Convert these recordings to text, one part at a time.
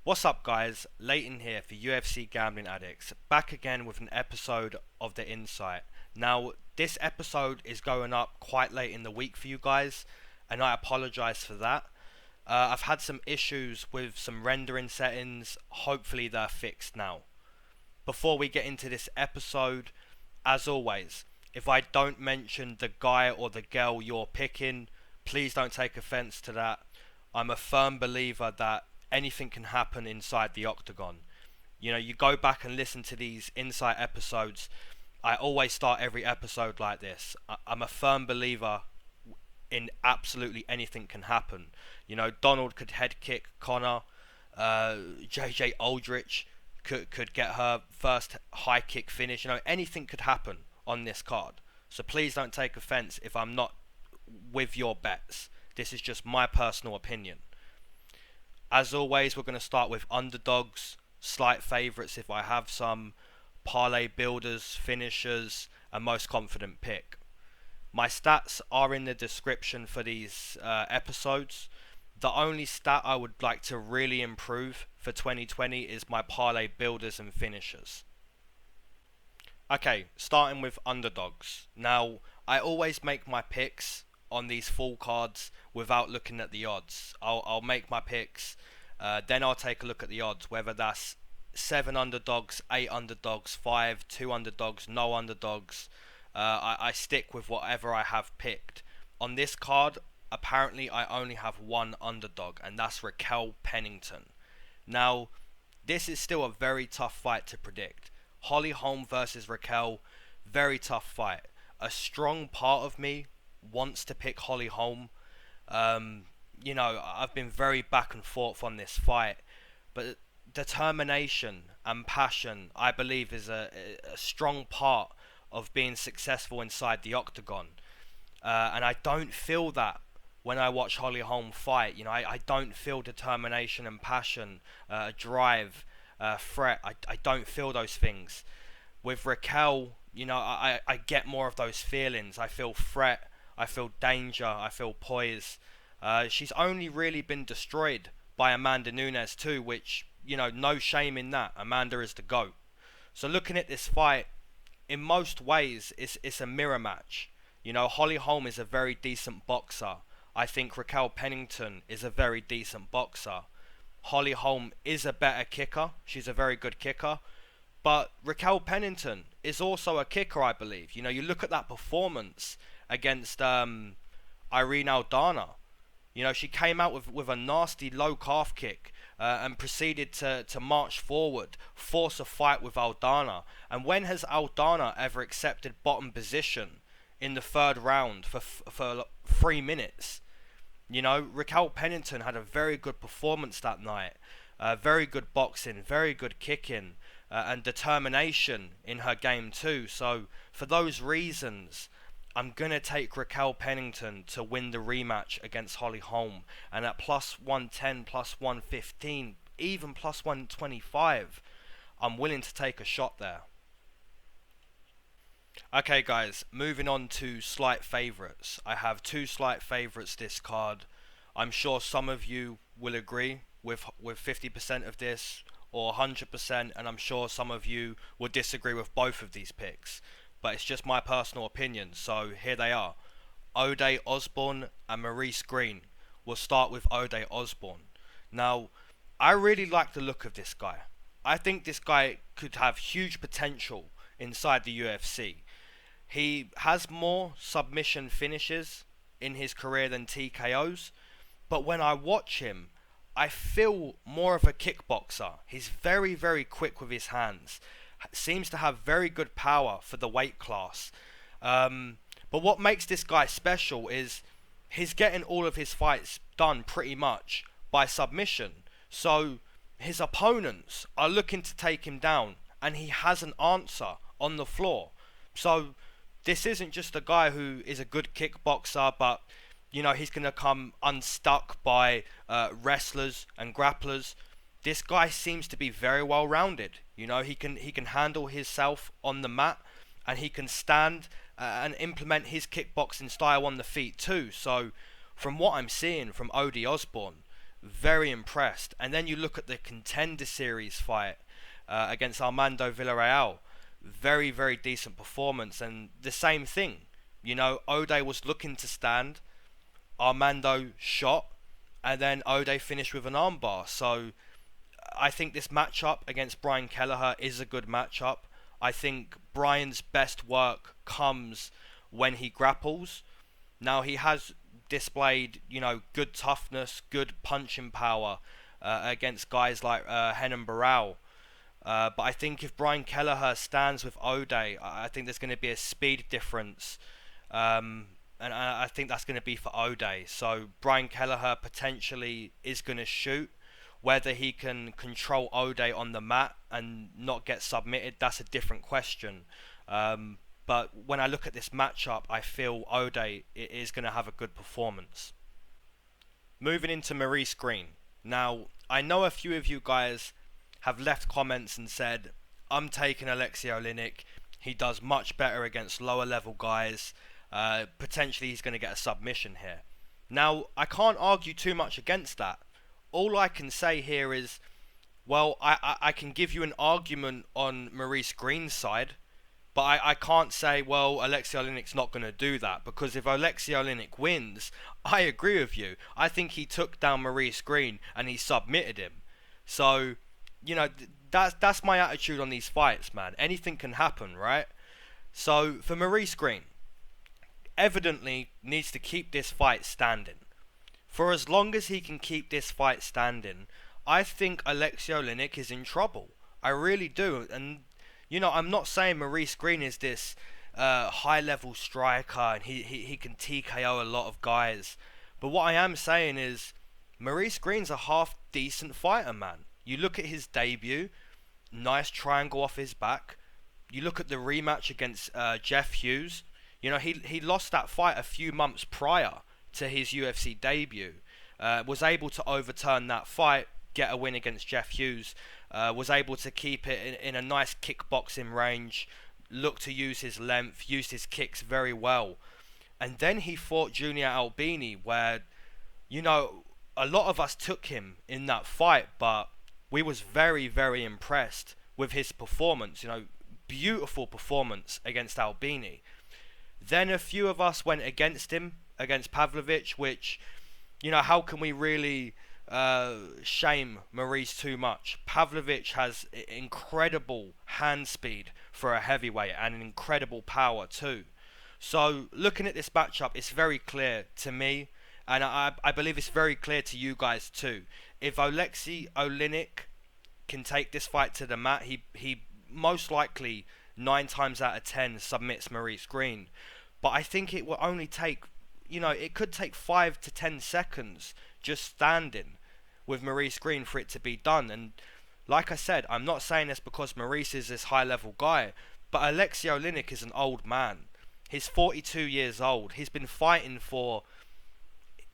What's up, guys? Leighton here for UFC Gambling Addicts, back again with an episode of The Insight. Now, this episode is going up quite late in the week for you guys, and I apologise for that. I've had some issues with some rendering settings. Hopefully they're fixed now. Before we get into this episode, as always, if I don't mention the guy or the girl you're picking, please don't take offence to that. I'm a firm believer that anything can happen inside the octagon. You know, you go back and listen to these Insight episodes. I always start every episode like this. I'm a firm believer in absolutely anything can happen. You know, Donald could head kick Conor. JJ Aldrich could get her first high kick finish. You know, anything could happen on this card. So please don't take offense if I'm not with your bets. This is just my personal opinion. As always, we're going to start with underdogs, slight favourites if I have some, parlay builders, finishers, and most confident pick. My stats are in the description for these episodes. The only stat I would like to really improve for 2020 is my parlay builders and finishers. Okay, starting with underdogs. Now, I always make my picks on these full cards without looking at the odds. I'll make my picks, then I'll take a look at the odds, whether that's 7 underdogs, 8 underdogs, 5, 2 underdogs, no underdogs. I stick with whatever I have picked. On this card, apparently I only have one underdog, and that's Raquel Pennington. Now, this is still a very tough fight to predict. Holly Holm versus Raquel, very tough fight. A strong part of me wants to pick Holly Holm. You know, I've been very back and forth on this fight, but determination and passion, I believe, is a strong part of being successful inside the octagon. And I don't feel that when I watch Holly Holm fight. You know, I don't feel determination and passion, drive, threat. I don't feel those things. With Raquel, you know, I get more of those feelings. I feel threat. I feel danger. I feel poise. She's only really been destroyed by Amanda Nunes too, which, you know, no shame in that. Amanda is the GOAT. So looking at this fight, in most ways, it's a mirror match. You know, Holly Holm is a very decent boxer. I think Raquel Pennington is a very decent boxer. Holly Holm is a better kicker. She's a very good kicker. But Raquel Pennington is also a kicker, I believe. You know, you look at that performance against Irene Aldana. You know, she came out with a nasty low calf kick and proceeded to march forward, force a fight with Aldana. And when has Aldana ever accepted bottom position in the third round for 3 minutes? You know, Raquel Pennington had a very good performance that night. Very good boxing, very good kicking, and determination in her game too. So for those reasons, I'm going to take Raquel Pennington to win the rematch against Holly Holm. And at plus 110, plus 115, even plus 125, I'm willing to take a shot there. Okay guys, moving on to slight favourites. I have 2 slight favourites this card. I'm sure some of you will agree with 50% of this or 100%, and I'm sure some of you will disagree with both of these picks. But it's just my personal opinion, so here they are. Ode Osborne and Maurice Green. We'll start with Ode Osborne. Now, I really like the look of this guy. I think this guy could have huge potential inside the UFC. He has more submission finishes in his career than TKOs, but when I watch him, I feel more of a kickboxer. He's very, very quick with his hands. Seems to have very good power for the weight class. But what makes this guy special is he's getting all of his fights done pretty much by submission. So his opponents are looking to take him down, and he has an answer on the floor. So this isn't just a guy who is a good kickboxer, but you know, he's going to come unstuck by wrestlers and grapplers. This guy seems to be very well rounded. You know, he can handle himself on the mat, and he can stand and implement his kickboxing style on the feet too. So from what I'm seeing from Ode Osborne, very impressed. And then you look at the Contender Series fight against Armando Villarreal, very, very decent performance. And the same thing, Ode was looking to stand, Armando shot, and then Ode finished with an armbar. So I think this matchup against Brian Kelleher is a good matchup. I think Brian's best work comes when he grapples. Now, he has displayed, good toughness, good punching power against guys like Henan Barao. But I think if Brian Kelleher stands with Ode, I think there's going to be a speed difference. And I think that's going to be for Ode. So Brian Kelleher potentially is going to shoot. Whether he can control Ode on the mat and not get submitted, that's a different question. But when I look at this matchup, I feel Ode is going to have a good performance. Moving into Maurice Green. Now, I know a few of you guys have left comments and said, I'm taking Alexei Oleinik. He does much better against lower level guys. Potentially he's going to get a submission here. Now, I can't argue too much against that. All I can say here is, well, I can give you an argument on Maurice Green's side, but I can't say, well, Alexei Oleinik's not going to do that, because if Alexei Oleinik wins, I agree with you. I think he took down Maurice Green and he submitted him. So, that's my attitude on these fights, man. Anything can happen, right? So, for Maurice Green, evidently needs to keep this fight standing. For as long as he can keep this fight standing, I think Alexei Oleinik is in trouble. I really do. And, I'm not saying Maurice Green is this high-level striker and he can TKO a lot of guys. But what I am saying is Maurice Green's a half-decent fighter, man. You look at his debut, nice triangle off his back. You look at the rematch against Jeff Hughes. He lost that fight a few months prior to his UFC debut, was able to overturn that fight, get a win against Jeff Hughes, was able to keep it in a nice kickboxing range, looked to use his length, used his kicks very well. And then he fought Junior Albini, where, a lot of us took him in that fight, but we was very, very impressed with his performance, beautiful performance against Albini. Then a few of us went against him, against Pavlovich, which, how can we really shame Maurice too much? Pavlovich has incredible hand speed for a heavyweight and an incredible power too. So looking at this matchup, it's very clear to me, and I believe it's very clear to you guys too. If Alexei Oleinik can take this fight to the mat, he most likely 9 times out of 10 submits Maurice Green. But I think it will only take, it could take 5 to 10 seconds just standing with Maurice Green for it to be done. And like I said, I'm not saying this because Maurice is this high-level guy, but Alexei Oleinik is an old man. He's 42 years old. He's been fighting for,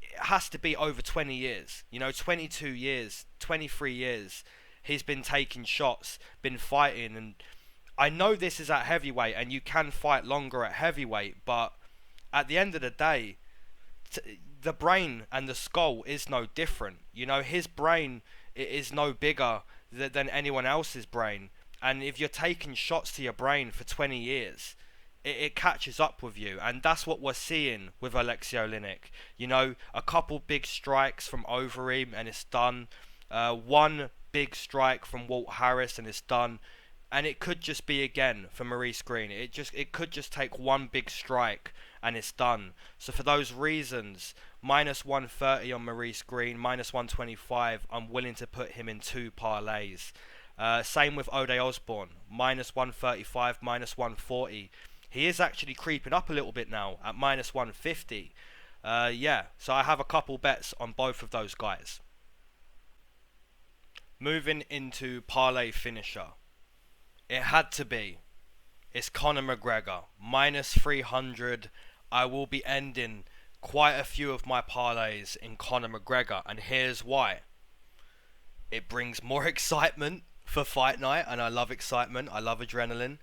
it has to be over 20 years. 22 years, 23 years. He's been taking shots, been fighting, and I know this is at heavyweight and you can fight longer at heavyweight, but at the end of the day, the brain and the skull is no different. His brain is no bigger than anyone else's brain. And if you're taking shots to your brain for 20 years, it catches up with you. And that's what we're seeing with Alexei Oleinik. A couple big strikes from Overeem and it's done. One big strike from Walt Harris and it's done. And it could just be again for Maurice Green. It could just take one big strike and it's done. So for those reasons, minus 130 on Maurice Green, minus 125, I'm willing to put him in 2 parlays. Same with Ode Osborne, minus 135, minus 140. He is actually creeping up a little bit now at minus 150. So I have a couple bets on both of those guys. Moving into parlay finisher. It had to be. It's Conor McGregor, minus 300. I will be ending quite a few of my parlays in Conor McGregor, and here's why. It brings more excitement for fight night, and I love excitement. I love adrenaline.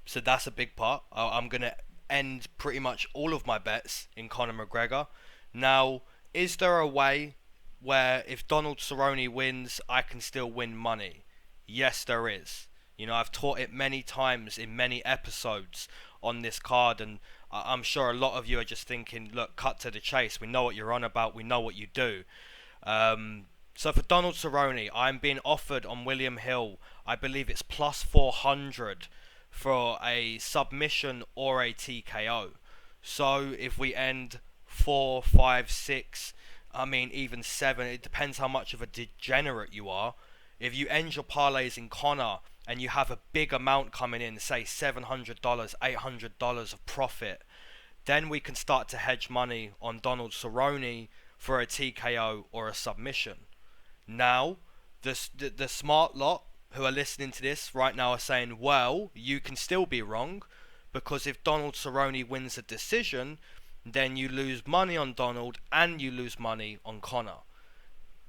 So that's a big part. I'm going to end pretty much all of my bets in Conor McGregor. Now, is there a way where if Donald Cerrone wins, I can still win money? Yes, there is. You know, I've taught it many times in many episodes on this card, and I'm sure a lot of you are just thinking, look, cut to the chase. We know what you're on about. We know what you do. So for Donald Cerrone, I'm being offered on William Hill, I believe it's plus 400 for a submission or a TKO. So if we end 4, 5, 6, I mean even 7, it depends how much of a degenerate you are. If you end your parlays in Conor and you have a big amount coming in, say $700, $800 of profit, then we can start to hedge money on Donald Cerrone for a TKO or a submission. Now, the smart lot who are listening to this right now are saying, well, you can still be wrong, because if Donald Cerrone wins a decision, then you lose money on Donald and you lose money on Conor.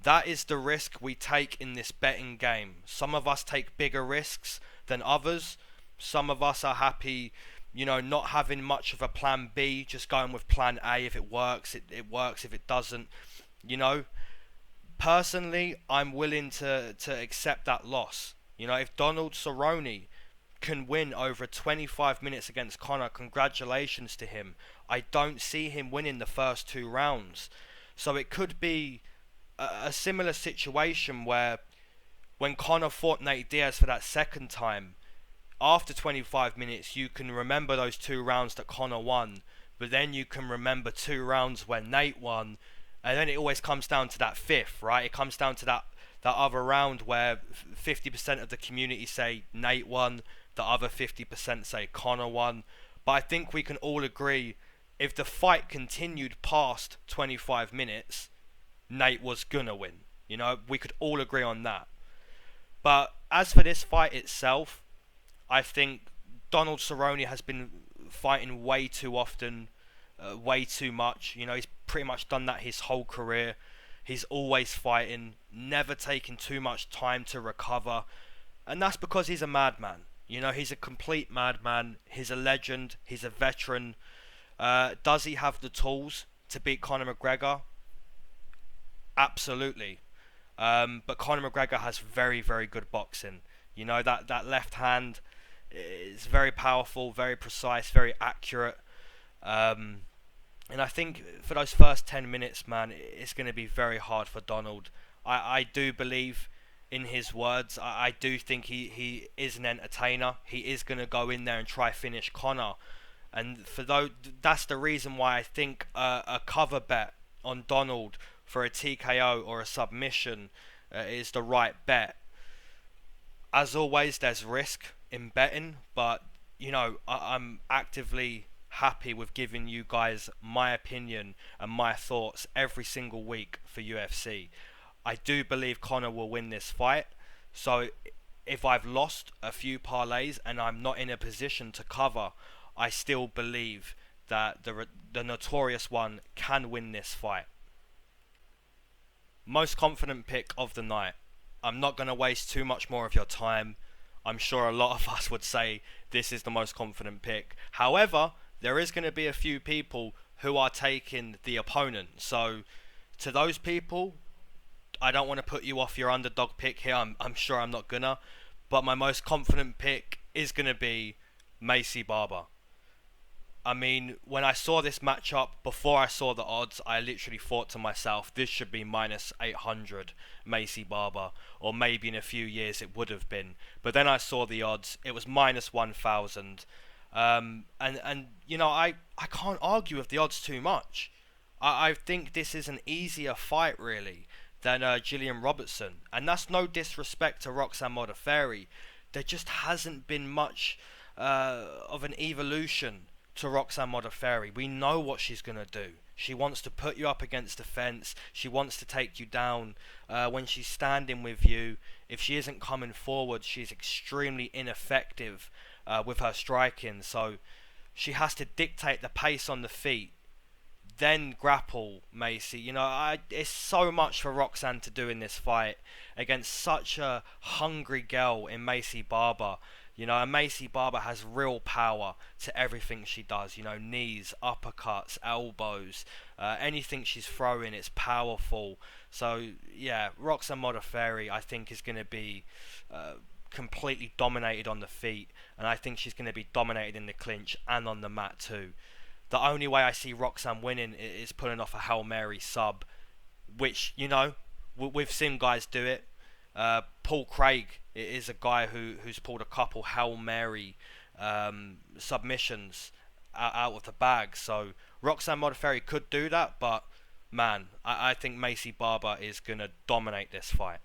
That is the risk we take in this betting game. Some of us take bigger risks than others. Some of us are happy, you know, not having much of a plan B, just going with plan A. If it works, it works. If it doesn't, you know. Personally, I'm willing to accept that loss. You know, if Donald Cerrone can win over 25 minutes against Conor, congratulations to him. I don't see him winning the first 2 rounds. So it could be a similar situation where when Conor fought Nate Diaz for that second time, after 25 minutes you can remember those 2 rounds that Conor won, but then you can remember 2 rounds when Nate won, and then it always comes down to that fifth, right? It comes down to that other round where 50% of the community say Nate won, the other 50% say Conor won. But I think we can all agree, if the fight continued past 25 minutes, Nate was gonna win. You know, we could all agree on that. But as for this fight itself, I think Donald Cerrone has been fighting way too often, way too much. You know, he's pretty much done that his whole career. He's always fighting, never taking too much time to recover. And that's because he's a madman. You know, he's a complete madman. He's a legend. He's a veteran. Does he have the tools to beat Conor McGregor? Absolutely. But Conor McGregor has very, very good boxing. You know, that left hand is very powerful, very precise, very accurate. And I think for those first 10 minutes, man, it's going to be very hard for Donald. I do believe in his words. I do think he is an entertainer. He is going to go in there and try finish Conor. And that's the reason why I think a cover bet on Donald for a TKO or a submission is the right bet. As always, there's risk in betting, but you know, I'm actively happy with giving you guys my opinion and my thoughts every single week for UFC. I do believe Conor will win this fight, so if I've lost a few parlays and I'm not in a position to cover, I still believe that the notorious one can win this fight. Most confident pick of the night. I'm not going to waste too much more of your time. I'm sure a lot of us would say this is the most confident pick. However, there is going to be a few people who are taking the opponent. So, to those people, I don't want to put you off your underdog pick here. I'm sure I'm not gonna. But my most confident pick is going to be Maycee Barber. I mean, when I saw this matchup, before I saw the odds, I literally thought to myself, this should be minus 800 Maycee Barber, or maybe in a few years it would have been. But then I saw the odds, it was minus 1,000. And you know, I can't argue with the odds too much. I think this is an easier fight, really, than Gillian Robertson. And that's no disrespect to Roxanne Modafferi. There just hasn't been much of an evolution to Roxanne Modafferi. We know what she's going to do. She wants to put you up against the fence. She wants to take you down when she's standing with you. If she isn't coming forward, she's extremely ineffective with her striking. So she has to dictate the pace on the feet. then grapple Macy. It's so much for Roxanne to do in this fight against such a hungry girl in Macy Barber. And Macy Barber has real power to everything she does. Knees, uppercuts, elbows, anything she's throwing, it's powerful. So yeah, Roxanne Modafferi, I think, is going to be completely dominated on the feet, and I think she's going to be dominated in the clinch and on the mat too. The only way I see Roxanne winning is pulling off a Hail Mary sub, which, we've seen guys do it. Paul Craig is a guy who's pulled a couple Hail Mary submissions out of the bag. So Roxanne Modafferi could do that, but man, I think Macy Barber is going to dominate this fight.